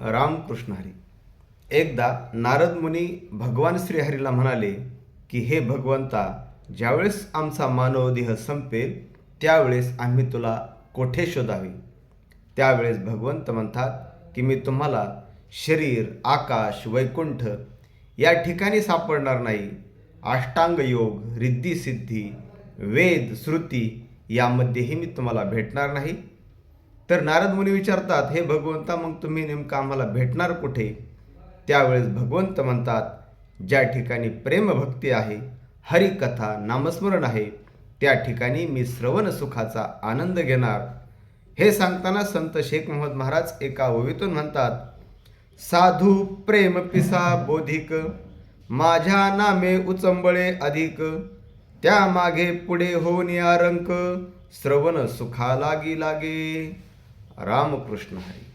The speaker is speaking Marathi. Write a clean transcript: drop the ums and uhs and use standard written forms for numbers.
रामकृष्ण हरी. एकदा नारद मुनी भगवान श्रीहरीला म्हणाले की हे भगवंता, ज्यावेळेस आमचा मानवदेह संपेल त्यावेळेस आम्ही तुला कोठे शोधावे. त्यावेळेस भगवंत म्हणतात की मी तुम्हाला शरीर, आकाश, वैकुंठ या ठिकाणी सापडणार नाही. अष्टांग योग, रिद्धी सिद्धी, वेद, श्रुती यामध्येही मी तुम्हाला भेटणार नाही. तर नारद मुनी विचारतात, हे भगवंता, मग तुम्ही नेमकं आम्हाला भेटणार कुठे. त्यावेळेस भगवंत म्हणतात, ज्या ठिकाणी प्रेमभक्ती आहे, हरिकथा नामस्मरण आहे, त्या ठिकाणी मी श्रवण सुखाचा आनंद घेणार. हे सांगताना संत शेख मोहम्मद महाराज एका ओवीतून म्हणतात, साधू प्रेम पिसा बोधिक, माझ्या नामे उचंबळे अधिक, त्या मागे पुढे होऊन या रंक, श्रवण सुखा लागी लागे. रामकृष्ण हरी.